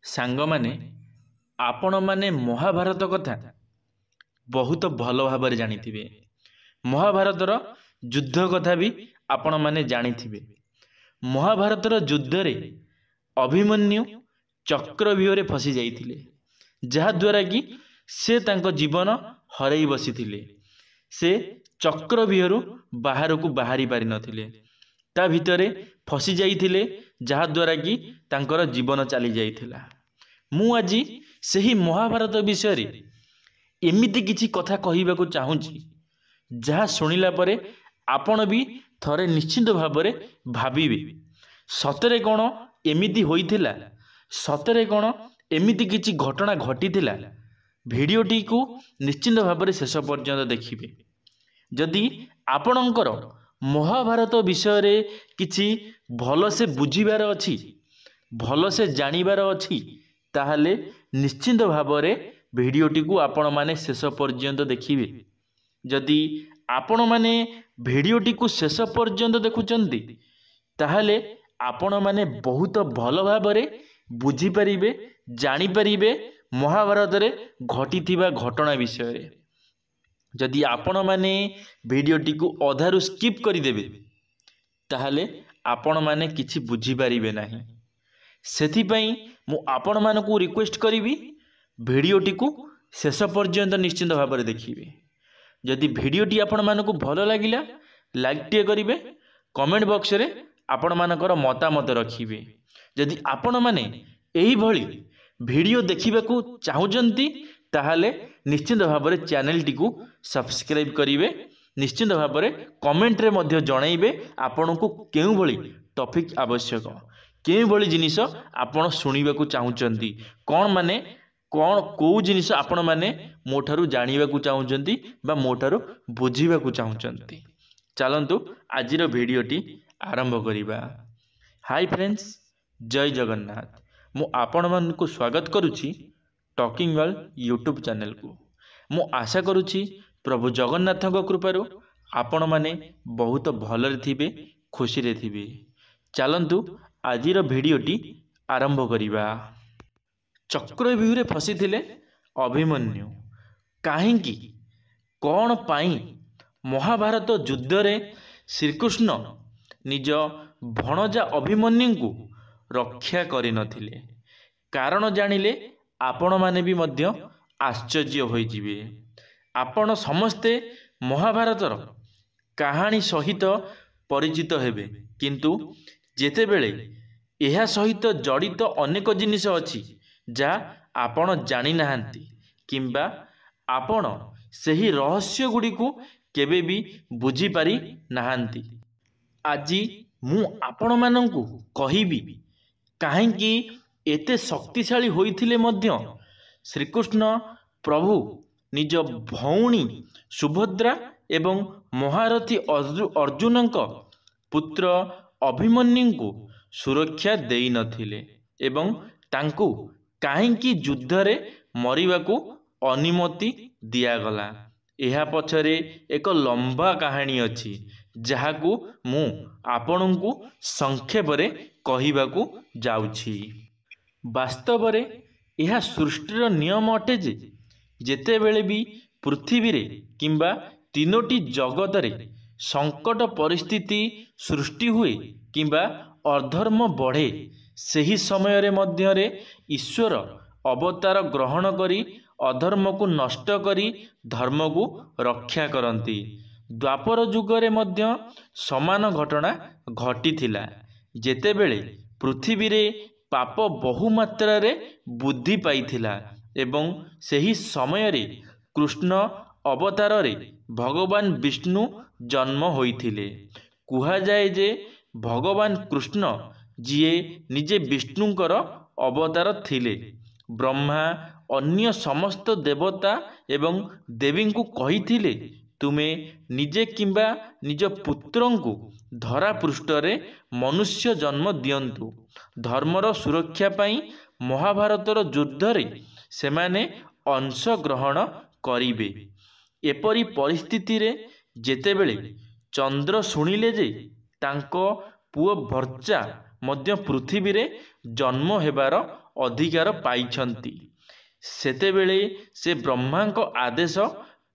ସାଙ୍ଗମାନେ ଆପଣମାନେ ମହାଭାରତ କଥା ବହୁତ ଭଲ ଭାବରେ ଜାଣିଥିବେ। ମହାଭାରତର ଯୁଦ୍ଧ କଥା ବି ଆପଣମାନେ ଜାଣିଥିବେ। ମହାଭାରତର ଯୁଦ୍ଧରେ ଅଭିମନ୍ୟୁ ଚକ୍ରବ୍ୟୁହରେ ଫସି ଯାଇଥିଲେ, ଯାହାଦ୍ୱାରା କି ସେ ତାଙ୍କ ଜୀବନ ହରାଇ ବସିଥିଲେ। ସେ ଚକ୍ରବ୍ୟୁହରୁ ବାହାରକୁ ବାହାରି ପାରିନଥିଲେ, ତା ଭିତରେ ଫସି ଯାଇଥିଲେ, ଯାହାଦ୍ୱାରା କି ତାଙ୍କର ଜୀବନ ଚାଲି ଯାଇଥିଲା। ମୁଁ ଆଜି ସେହି ମହାଭାରତ ବିଷୟରେ ଏମିତି କିଛି କଥା କହିବାକୁ ଚାହୁଁଛି, ଯାହା ଶୁଣିଲା ପରେ ଆପଣ ବି ଥରେ ନିଶ୍ଚିତ ଭାବରେ ଭାବିବେ, ସତରେ କ'ଣ ଏମିତି ହୋଇଥିଲା? ସତରେ କ'ଣ ଏମିତି କିଛି ଘଟଣା ଘଟିଥିଲା? ଭିଡ଼ିଓଟିକୁ ନିଶ୍ଚିତ ଭାବରେ ଶେଷ ପର୍ଯ୍ୟନ୍ତ ଦେଖିବେ। ଯଦି ଆପଣଙ୍କର ମହାଭାରତ ବିଷୟରେ କିଛି ଭଲସେ ବୁଝିବାର ଅଛି, ଭଲସେ ଜାଣିବାର ଅଛି, ତାହେଲେ ନିଶ୍ଚିତ ଭାବରେ ଭିଡ଼ିଓଟିକୁ ଆପଣମାନେ ଶେଷ ପର୍ଯ୍ୟନ୍ତ ଦେଖିବେ। ଯଦି ଆପଣମାନେ ଭିଡ଼ିଓଟିକୁ ଶେଷ ପର୍ଯ୍ୟନ୍ତ ଦେଖୁଛନ୍ତି, ତାହେଲେ ଆପଣମାନେ ବହୁତ ଭଲ ଭାବରେ ବୁଝିପାରିବେ, ଜାଣିପାରିବେ ମହାଭାରତରେ ଘଟିଥିବା ଘଟଣା ବିଷୟରେ। ଯଦି ଆପଣମାନେ ଭିଡ଼ିଓଟିକୁ ଅଧାରୁ ସ୍କିପ୍ କରିଦେବେ, ତାହେଲେ ଆପଣମାନେ କିଛି ବୁଝିପାରିବେ ନାହିଁ। ସେଥିପାଇଁ ମୁଁ ଆପଣମାନଙ୍କୁ ରିକ୍ୱେଷ୍ଟ କରିବି, ଭିଡ଼ିଓଟିକୁ ଶେଷ ପର୍ଯ୍ୟନ୍ତ ନିଶ୍ଚିତ ଭାବରେ ଦେଖିବେ। ଯଦି ଭିଡ଼ିଓଟି ଆପଣମାନଙ୍କୁ ଭଲ ଲାଗିଲା, ଲାଇକ୍ଟିଏ କରିବେ, କମେଣ୍ଟ ବକ୍ସରେ ଆପଣମାନଙ୍କର ମତାମତ ରଖିବେ। ଯଦି ଆପଣମାନେ ଏହିଭଳି ଭିଡ଼ିଓ ଦେଖିବାକୁ ଚାହୁଁଛନ୍ତି, ତାହେଲେ ନିଶ୍ଚିତ ଭାବରେ ଚ୍ୟାନେଲଟିକୁ ସବସ୍କ୍ରାଇବ୍ କରିବେ। ନିଶ୍ଚିତ ଭାବରେ କମେଣ୍ଟରେ ମଧ୍ୟ ଜଣାଇବେ ଆପଣଙ୍କୁ କେଉଁଭଳି ଟପିକ୍ ଆବଶ୍ୟକ, କେଉଁଭଳି ଜିନିଷ ଆପଣ ଶୁଣିବାକୁ ଚାହୁଁଛନ୍ତି, କ'ଣ କେଉଁ ଜିନିଷ ଆପଣମାନେ ମୋ ଠାରୁ ଜାଣିବାକୁ ଚାହୁଁଛନ୍ତି ବା ମୋ ଠାରୁ ବୁଝିବାକୁ ଚାହୁଁଛନ୍ତି। ଚାଲନ୍ତୁ ଆଜିର ଭିଡ଼ିଓଟି ଆରମ୍ଭ କରିବା। ହାଇ ଫ୍ରେଣ୍ଡସ୍, ଜୟ ଜଗନ୍ନାଥ। ମୁଁ ଆପଣମାନଙ୍କୁ ସ୍ୱାଗତ କରୁଛି ଟକିଂ ୱାର୍ଲ୍ଡ ୟୁଟ୍ୟୁବ୍ ଚ୍ୟାନେଲକୁ। ମୁଁ ଆଶା କରୁଛି ପ୍ରଭୁ ଜଗନ୍ନାଥଙ୍କ କୃପାରୁ ଆପଣମାନେ ବହୁତ ଭଲରେ ଥିବେ, ଖୁସିରେ ଥିବେ। ଚାଲନ୍ତୁ ଆଜିର ଭିଡ଼ିଓଟି ଆରମ୍ଭ କରିବା। ଚକ୍ରବ୍ୟୁହରେ ଫସିଥିଲେ ଅଭିମନ୍ୟୁ। କାହିଁକି, କ'ଣ ପାଇଁ ମହାଭାରତ ଯୁଦ୍ଧରେ ଶ୍ରୀକୃଷ୍ଣ ନିଜ ଭଣଜା ଅଭିମନ୍ୟୁଙ୍କୁ ରକ୍ଷା କରିନଥିଲେ? କାରଣ ଜାଣିଲେ ଆପଣମାନେ ବି ମଧ୍ୟ ଆଶ୍ଚର୍ଯ୍ୟ ହୋଇଯିବେ। ଆପଣ ସମସ୍ତେ ମହାଭାରତର କାହାଣୀ ସହିତ ପରିଚିତ ହେବେ, କିନ୍ତୁ ଯେତେବେଳେ ଏହା ସହିତ ଜଡ଼ିତ ଅନେକ ଜିନିଷ ଅଛି ଯାହା ଆପଣ ଜାଣିନାହାନ୍ତି, କିମ୍ବା ଆପଣ ସେହି ରହସ୍ୟ ଗୁଡ଼ିକୁ କେବେ ବି ବୁଝିପାରି ନାହାନ୍ତି, ଆଜି ମୁଁ ଆପଣମାନଙ୍କୁ କହିବି କାହିଁକି ଏତେ ଶକ୍ତିଶାଳୀ ହୋଇଥିଲେ ମଧ୍ୟ ଶ୍ରୀକୃଷ୍ଣ ପ୍ରଭୁ ନିଜ ଭଉଣୀ ସୁଭଦ୍ରା ଏବଂ ମହାରଥୀ ଅର୍ଜୁନଙ୍କ ପୁତ୍ର ଅଭିମନ୍ୟୁଙ୍କୁ ସୁରକ୍ଷା ଦେଇନଥିଲେ ଏବଂ ତାଙ୍କୁ କାହିଁକି ଯୁଦ୍ଧରେ ମରିବାକୁ ଅନୁମତି ଦିଆଗଲା। ଏହା ପଛରେ ଏକ ଲମ୍ବା କାହାଣୀ ଅଛି, ଯାହାକୁ ମୁଁ ଆପଣଙ୍କୁ ସଂକ୍ଷେପରେ କହିବାକୁ ଯାଉଛି। ବାସ୍ତବରେ ଏହା ସୃଷ୍ଟିର ନିୟମ ଅଟେ ଯେ ଯେତେବେଳେ ବି ପୃଥିବୀରେ କିମ୍ବା ତିନୋଟି ଜଗତରେ ସଙ୍କଟ ପରିସ୍ଥିତି ସୃଷ୍ଟି ହୁଏ କିମ୍ବା ଅଧର୍ମ ବଢ଼େ, ସେହି ସମୟରେ ମଧ୍ୟରେ ଈଶ୍ୱର ଅବତାର ଗ୍ରହଣ କରି ଅଧର୍ମକୁ ନଷ୍ଟ କରି ଧର୍ମକୁ ରକ୍ଷା କରନ୍ତି। ଦ୍ୱାପର ଯୁଗରେ ମଧ୍ୟ ସମାନ ଘଟଣା ଘଟିଥିଲା, ଯେତେବେଳେ ପୃଥିବୀରେ ପାପ ବହୁ ମାତ୍ରାରେ ବୃଦ୍ଧି ପାଇଥିଲା ଏବଂ ସେହି ସମୟରେ କୃଷ୍ଣ ଅବତାରରେ ଭଗବାନ ବିଷ୍ଣୁ ଜନ୍ମ ହୋଇଥିଲେ। କୁହାଯାଏ ଯେ ଭଗବାନ କୃଷ୍ଣ, ଯିଏ ନିଜେ ବିଷ୍ଣୁଙ୍କର ଅବତାର ଥିଲେ, ବ୍ରହ୍ମା ଅନ୍ୟ ସମସ୍ତ ଦେବତା ଏବଂ ଦେବୀଙ୍କୁ କହିଥିଲେ, ତୁମେ ନିଜେ କିମ୍ବା ନିଜ ପୁତ୍ରଙ୍କୁ ଧରାପୃଷ୍ଠରେ ମନୁଷ୍ୟ ଜନ୍ମ ଦିଅନ୍ତୁ। ଧର୍ମର ସୁରକ୍ଷା ପାଇଁ ମହାଭାରତର ଯୁଦ୍ଧରେ ସେମାନେ ଅଂଶଗ୍ରହଣ କରିବେ। ଏପରି ପରିସ୍ଥିତିରେ ଯେତେବେଳେ ଚନ୍ଦ୍ର ଶୁଣିଲେ ଯେ ତାଙ୍କ ପୁଅ ବର୍ଚା ମଧ୍ୟ ପୃଥିବୀରେ ଜନ୍ମ ହେବାର ଅଧିକାର ପାଇଛନ୍ତି। ସେତେବେଳେ ସେ ବ୍ରହ୍ମାଙ୍କ ଆଦେଶ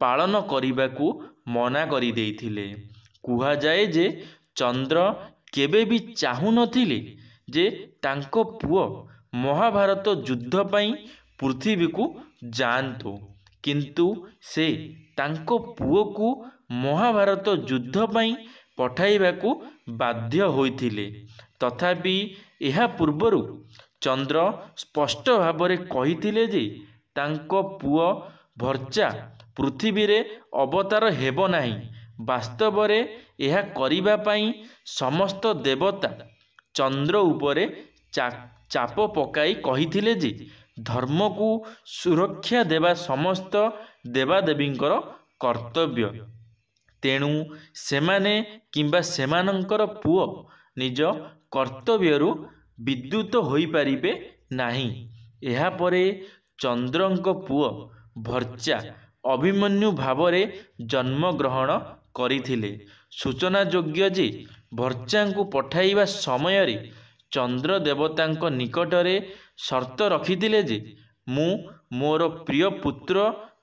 ପାଳନ କରିବାକୁ ମନା କରିଦେଇଥିଲେ। କୁହାଯାଏ ଯେ ଚନ୍ଦ୍ର କେବେ ବି ଚାହୁଁନଥିଲେ ଯେ ତାଙ୍କ ପୁଅ ମହାଭାରତ ଯୁଦ୍ଧ ପାଇଁ ପୃଥିବୀକୁ ଯାଆନ୍ତୁ, କିନ୍ତୁ ସେ ତାଙ୍କ ପୁଅକୁ ମହାଭାରତ ଯୁଦ୍ଧ ପାଇଁ ପଠାଇବାକୁ ବାଧ୍ୟ ହୋଇଥିଲେ। ତଥାପି ଏହା ପୂର୍ବରୁ ଚନ୍ଦ୍ର ସ୍ପଷ୍ଟ ଭାବରେ କହିଥିଲେ ଯେ ତାଙ୍କ ପୁଅ ଭର୍ଚ୍ଚା ପୃଥିବୀରେ ଅବତାର ହେବ ନାହିଁ। ବାସ୍ତବରେ ଏହା କରିବା ପାଇଁ ସମସ୍ତ ଦେବତା ଚନ୍ଦ୍ର ଉପରେ ଚାପ ପକାଇ କହିଥିଲେ ଯେ ଧର୍ମକୁ ସୁରକ୍ଷା ଦେବା ସମସ୍ତ ଦେବାଦେବୀଙ୍କର କର୍ତ୍ତବ୍ୟ। ତେଣୁ ସେମାନେ କିମ୍ବା ସେମାନଙ୍କର ପୁଅ ନିଜ କର୍ତ୍ତବ୍ୟରୁ ବିଦ୍ୟୁତ ହୋଇପାରିବେ ନାହିଁ। ଏହାପରେ ଚନ୍ଦ୍ରଙ୍କ ପୁଅ ଭର୍ଚ୍ଚା ଅଭିମନ୍ୟୁ ଭାବରେ ଜନ୍ମଗ୍ରହଣ କରିଥିଲେ। ସୂଚନାଯୋଗ୍ୟ ଯେ ଭର୍ଚ୍ଚାଙ୍କୁ ପଠାଇବା ସମୟରେ ଚନ୍ଦ୍ର ଦେବତାଙ୍କ ନିକଟରେ ସର୍ତ୍ତ ରଖିଥିଲେ ଯେ ମୁଁ ମୋର ପ୍ରିୟ ପୁତ୍ର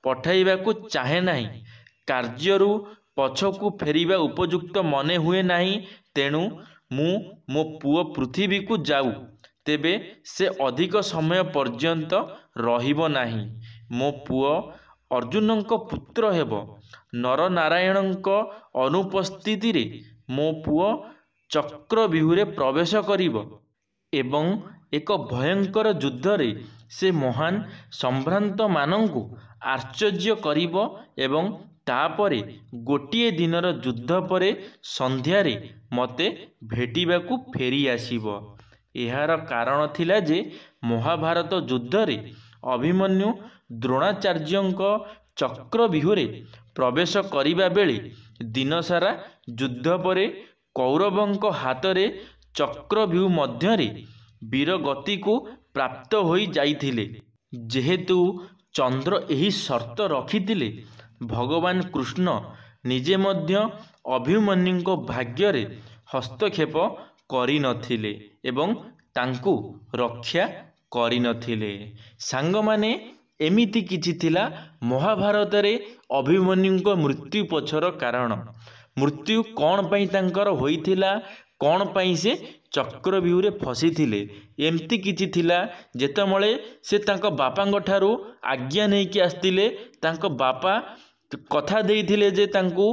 ପଠାଇବାକୁ ଚାହେଁ ନାହିଁ। କାର୍ଯ୍ୟରୁ ପଛକୁ ଫେରିବା ଉପଯୁକ୍ତ ମନେ ହୁଏ ନାହିଁ। ତେଣୁ ମୁଁ ମୋ ପୁଅ ପୃଥିବୀକୁ ଯାଉ, ତେବେ ସେ ଅଧିକ ସମୟ ପର୍ଯ୍ୟନ୍ତ ରହିବ ନାହିଁ। ମୋ ପୁଅ ଅର୍ଜୁନଙ୍କ ପୁତ୍ର ହେବ। ନରନାରାୟଣଙ୍କ ଅନୁପସ୍ଥିତିରେ ମୋ ପୁଅ ଚକ୍ରବ୍ୟୂହରେ ପ୍ରବେଶ କରିବ ଏବଂ ଏକ ଭୟଙ୍କର ଯୁଦ୍ଧରେ ସେ ମହାନ ସମ୍ଭ୍ରାନ୍ତମାନଙ୍କୁ ଆଶ୍ଚର୍ଯ୍ୟ କରିବ ଏବଂ ତାପରେ ଗୋଟିଏ ଦିନର ଯୁଦ୍ଧ ପରେ ସନ୍ଧ୍ୟାରେ ମୋତେ ଭେଟିବାକୁ ଫେରି ଆସିବ। ଏହାର କାରଣ ଥିଲା ଯେ ମହାଭାରତ ଯୁଦ୍ଧରେ ଅଭିମନ୍ୟୁ ଦ୍ରୋଣାଚାର୍ଯ୍ୟଙ୍କ ଚକ୍ରବ୍ୟୂହରେ ପ୍ରବେଶ କରିବା ବେଳେ ଦିନସାରା ଯୁଦ୍ଧ ପରେ କୌରବଙ୍କ ହାତରେ ଚକ୍ରବ୍ୟୂହ ମଧ୍ୟରେ ବୀରଗତିକୁ ପ୍ରାପ୍ତ ହୋଇ ଯାଇଥିଲେ। ଯେହେତୁ ଚନ୍ଦ୍ର ଏହି ସର୍ତ୍ତ ରଖିଥିଲେ, ଭଗବାନ କୃଷ୍ଣ ନିଜେ ମଧ୍ୟ ଅଭିମନ୍ୟୁଙ୍କ ଭାଗ୍ୟରେ ହସ୍ତକ୍ଷେପ କରିନଥିଲେ ଏବଂ ତାଙ୍କୁ ରକ୍ଷା କରିନଥିଲେ। ସାଙ୍ଗମାନେ, ଏମିତି କିଛି ଥିଲା ମହାଭାରତରେ ଅଭିମନ୍ୟୁଙ୍କ ମୃତ୍ୟୁ ପଛର କାରଣ। ମୃତ୍ୟୁ କ'ଣ ପାଇଁ ତାଙ୍କର ହୋଇଥିଲା, କ'ଣ ପାଇଁ ସେ ଚକ୍ରବ୍ୟୂହରେ ଫସିଥିଲେ, ଏମିତି କିଛି ଥିଲା। ଯେତେବେଳେ ସେ ତାଙ୍କ ବାପାଙ୍କ ଠାରୁ ଆଜ୍ଞା ନେଇକି ଆସିଥିଲେ, ତାଙ୍କ ବାପା କଥା ଦେଇଥିଲେ ଯେ ତାଙ୍କୁ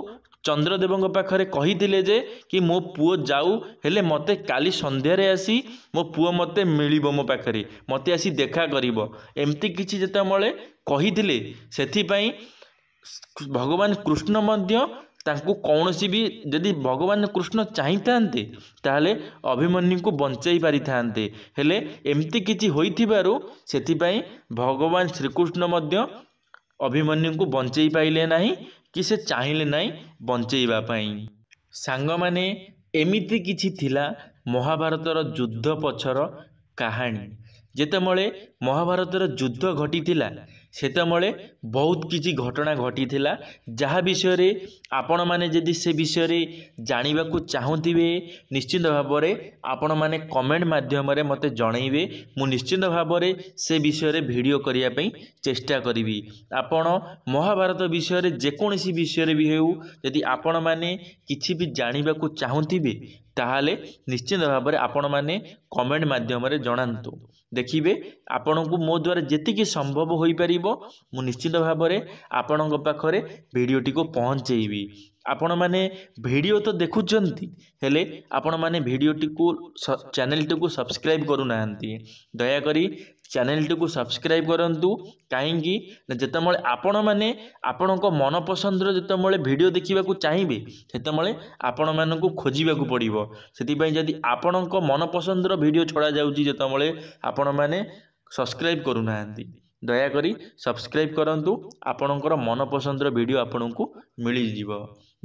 ଚନ୍ଦ୍ରଦେବଙ୍କ ପାଖରେ କହିଥିଲେ ଯେ କି ମୋ ପୁଅ ଯାଉ, ହେଲେ ମୋତେ କାଲି ସନ୍ଧ୍ୟାରେ ଆସି ମୋ ପୁଅ ମୋତେ ମିଳିବ, ମୋ ପାଖରେ ମୋତେ ଆସି ଦେଖା କରିବ, ଏମିତି କିଛି ଯେତେବେଳେ କହିଥିଲେ, ସେଥିପାଇଁ ଭଗବାନ କୃଷ୍ଣ ମଧ୍ୟ ତାଙ୍କୁ କୌଣସି ବି, ଯଦି ଭଗବାନ କୃଷ୍ଣ ଚାହିଁଥାନ୍ତେ ତାହେଲେ ଅଭିମନ୍ୟୁଙ୍କୁ ବଞ୍ଚାଇ ପାରିଥାନ୍ତେ, ହେଲେ ଏମିତି କିଛି ହୋଇଥିବାରୁ ସେଥିପାଇଁ ଭଗବାନ ଶ୍ରୀକୃଷ୍ଣ ମଧ୍ୟ ଅଭିମନ୍ୟୁଙ୍କୁ ବଞ୍ଚେଇ ପାଇଲେ ନାହିଁ କି ସେ ଚାହିଁଲେ ନାହିଁ ବଞ୍ଚେଇବା ପାଇଁ। ସାଙ୍ଗମାନେ, ଏମିତି କିଛି ଥିଲା ମହାଭାରତର ଯୁଦ୍ଧ ପଛର କାହାଣୀ। ଯେତେବେଳେ ମହାଭାରତର ଯୁଦ୍ଧ ଘଟିଥିଲା, ସେତେବେଳେ ବହୁତ କିଛି ଘଟଣା ଘଟିଥିଲା, ଯାହା ବିଷୟରେ ଆପଣମାନେ ଯଦି ସେ ବିଷୟରେ ଜାଣିବାକୁ ଚାହୁଁଥିବେ, ନିଶ୍ଚିନ୍ତ ଭାବରେ ଆପଣମାନେ କମେଣ୍ଟ ମାଧ୍ୟମରେ ମୋତେ ଜଣାଇବେ। ମୁଁ ନିଶ୍ଚିନ୍ତ ଭାବରେ ସେ ବିଷୟରେ ଭିଡ଼ିଓ କରିବା ପାଇଁ ଚେଷ୍ଟା କରିବି। ଆପଣ ମହାଭାରତ ବିଷୟରେ ଯେକୌଣସି ବିଷୟରେ ବି ହେଉ, ଯଦି ଆପଣମାନେ କିଛି ବି ଜାଣିବାକୁ ଚାହୁଁଥିବେ, ତାହେଲେ ନିଶ୍ଚିନ୍ତ ଭାବରେ ଆପଣମାନେ କମେଣ୍ଟ ମାଧ୍ୟମରେ ଜଣାନ୍ତୁ। ଦେଖିବେ ଆପଣଙ୍କୁ ମୋ ଦ୍ୱାରା ଯେତିକି ସମ୍ଭବ ହୋଇପାରିବ ମୁଁ ନିଶ୍ଚିତ ଭାବରେ ଆପଣଙ୍କ ପାଖରେ ଭିଡ଼ିଓଟିକୁ ପହଞ୍ଚେଇବି। ଆପଣମାନେ ଭିଡ଼ିଓ ତ ଦେଖୁଛନ୍ତି, ହେଲେ ଆପଣମାନେ ଭିଡ଼ିଓଟିକୁ ଚ୍ୟାନେଲଟିକୁ ସବସ୍କ୍ରାଇବ୍ କରୁନାହାନ୍ତି। ଦୟାକରି ଚ୍ୟାନେଲଟିକୁ ସବସ୍କ୍ରାଇବ୍ କରନ୍ତୁ। କାହିଁକି ନା ଯେତେବେଳେ ଆପଣମାନେ ଆପଣଙ୍କ ମନପସନ୍ଦର ଯେତେବେଳେ ଭିଡ଼ିଓ ଦେଖିବାକୁ ଚାହିଁବେ, ସେତେବେଳେ ଆପଣମାନଙ୍କୁ ଖୋଜିବାକୁ ପଡ଼ିବ। ସେଥିପାଇଁ ଯଦି ଆପଣଙ୍କ ମନପସନ୍ଦର ଭିଡ଼ିଓ ଛଡ଼ାଯାଉଛି, ଯେତେବେଳେ ଆପଣମାନେ ସବସ୍କ୍ରାଇବ୍ କରୁନାହାନ୍ତି, ଦୟାକରି ସବସ୍କ୍ରାଇବ୍ କରନ୍ତୁ। ଆପଣଙ୍କର ମନପସନ୍ଦର ଭିଡ଼ିଓ ଆପଣଙ୍କୁ ମିଳିଯିବ।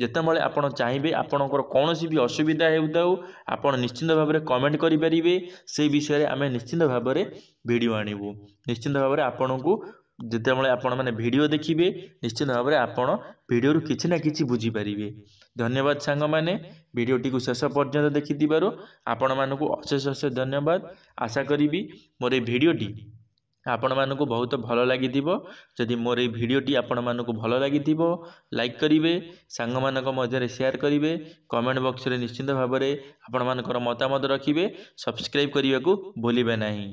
ଯେତେବେଳେ ଆପଣ ଚାହିଁବେ, ଆପଣଙ୍କର କୌଣସି ବି ଅସୁବିଧା ହେଉଥାଉ, ଆପଣ ନିଶ୍ଚିନ୍ତ ଭାବରେ କମେଣ୍ଟ କରିପାରିବେ। ସେହି ବିଷୟରେ ଆମେ ନିଶ୍ଚିନ୍ତ ଭାବରେ ଭିଡ଼ିଓ ଆଣିବୁ। ନିଶ୍ଚିନ୍ତ ଭାବରେ ଆପଣଙ୍କୁ ଯେତେବେଳେ ଆପଣମାନେ ଭିଡ଼ିଓ ଦେଖିବେ ନିଶ୍ଚିତ ଭାବରେ ଆପଣ ଭିଡ଼ିଓରୁ କିଛି ନା କିଛି ବୁଝିପାରିବେ। ଧନ୍ୟବାଦ ସାଙ୍ଗମାନେ, ଭିଡ଼ିଓଟିକୁ ଶେଷ ପର୍ଯ୍ୟନ୍ତ ଦେଖିଥିବାରୁ ଆପଣମାନଙ୍କୁ ଅଶେଷ ଅଶେଷ ଧନ୍ୟବାଦ। ଆଶା କରିବି ମୋର এই ଭିଡ଼ିଓଟି ଆପଣମାନଙ୍କୁ ବହୁତ ଭଲ ଲାଗିଥିବ। ଯଦି ମୋର এই ଭିଡ଼ିଓଟି ଆପଣମାନଙ୍କୁ ଭଲ ଲାଗିଥିବ ଲାଇକ୍ କରିବେ, ସାଙ୍ଗମାନଙ୍କ ମଧ୍ୟରେ ସେୟାର କରିବେ, କମେଣ୍ଟ ବକ୍ସରେ ନିଶ୍ଚିତ ଭାବରେ ଆପଣମାନଙ୍କର ମତାମତ ରଖିବେ, ସବସ୍କ୍ରାଇବ୍ କରିବାକୁ ଭୁଲିବେ ନାହିଁ।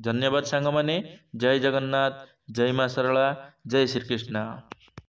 ଧନ୍ୟବାଦ ସାଙ୍ଗମାନେ। ଜୟ ଜଗନ୍ନାଥ, ଜୟ ମା ଶାରଳା, ଜୟ ଶ୍ରୀକୃଷ୍ଣ।